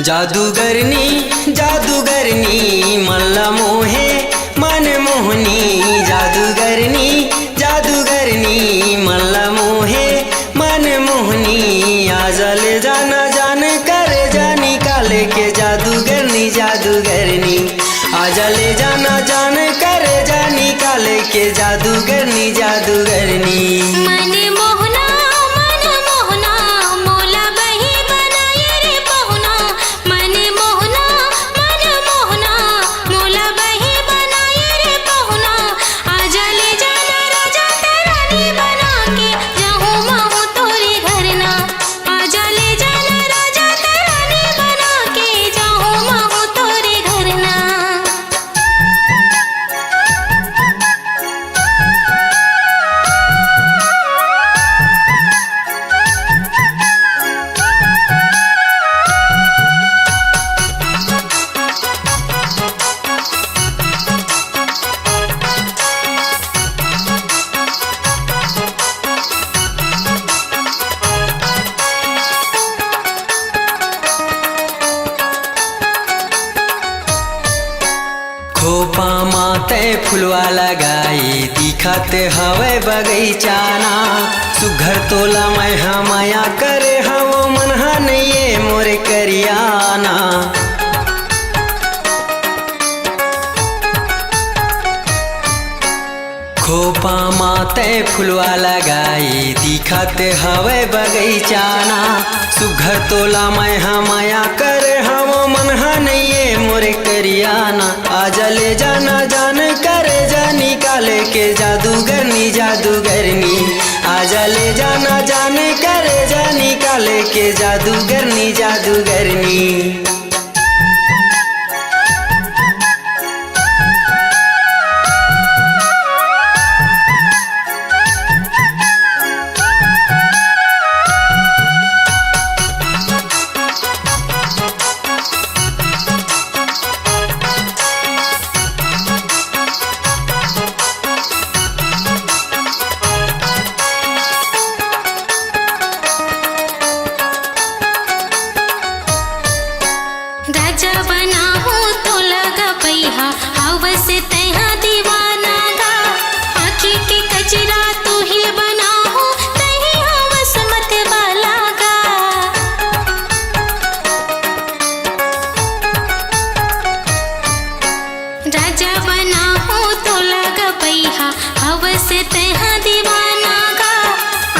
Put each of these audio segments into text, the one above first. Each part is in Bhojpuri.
जादूगरनी जादूगरनी मल्ला मोहे मन मोहनी। जादूगरनी जादूगरनी मल्ला मोहे मन मोहनी। आजल जाना जान कर जानी काले के जादूगरनी जादूगरनी। आजल जाना जान कर जानी काले के जादूगरनी जादूगरनी। मन मोहना मोला बही बनाए रे पहुना। मन मोहना मोला बही बनाए रे पहुना। आजा ले जाना राजा रानी बना के जाऊँ महू तोरे घर ना। आजा ले जाना राजा रानी बना के जाऊँ महू तोरे घर ना। खोपा माते फुलवा लगाई दिखत हवे बगीचाना। सुघर तोला मैं माया करे हम मनहा नहीं मोरे करियाना। खोपा माते फुलवा लगाई दिखत हवे बगीचाना। सुघर तोला मैं माया करे हम मनहा नहीं मोरे करियाना। आजा ले जाना जान करे जानी काले के जादूगरनी जादूगरनी। आजा ले जाना जान करे जानी काले के जादूगरनी जादूगरनी। राजा बना हो तो लगा पैहा हवस तैहा दीवाना गा। आँखी के कचरा तू ही बना हो तही हवस मत वाला गा। राजा बना हो तो लगा पैहा हवस तैहा दीवाना गा।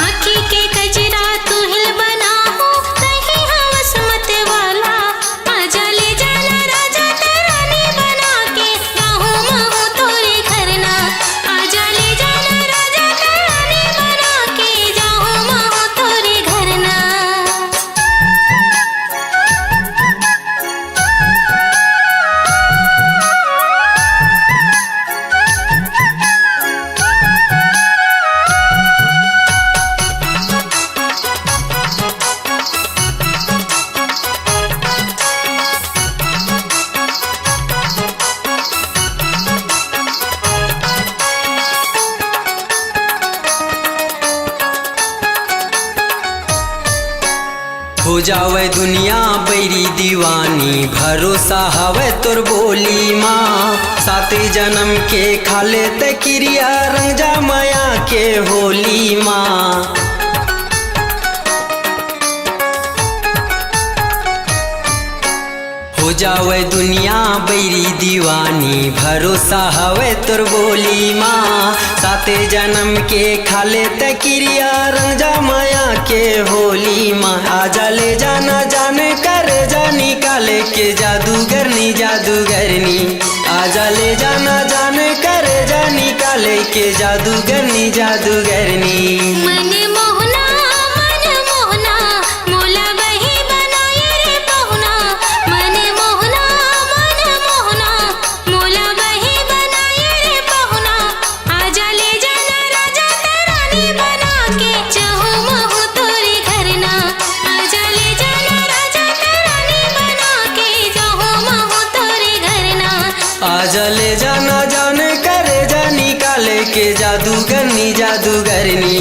आँखी के कचरा तू ही बना हो तही हवस मत वाला। आजा ले जाना राजा रानी बना के जाऊँ महू तोरे घर ना। आजा ले जाना राजा रानी बना के जाऊँ महू तोरे घर ना। हो जावे दुनिया बैरी दीवानी भरोसा हवे तोर बोली माँ। साते जन्म के खाले ते क्रिया रंग जा माया के होली माँ। हो जावे दुनिया बैरी दीवानी भरोसा हवे तोर बोली माँ। साते जन्म के खाले ते क्रिया रंग जा माया के होली माँ। आजा ले जाना जान कर जानी काले के जादूगरनी जादूगरनी। आजा ले जाना जान कर जानी काले के जादूगरनी जादूगरनी। मन मोहना मोला बही बनाए रे पहुना। मन मोहना मोला बही बनाए रे पहुना। आजा ले जाना राजा रानी बना के जाऊँ महू तोरे घर ना। आजा ले जाना राजा रानी बना के जाऊँ महू तोरे घर ना। आजा ले जाना जान करे जानी काले के जादूगरनी जादूगरनी।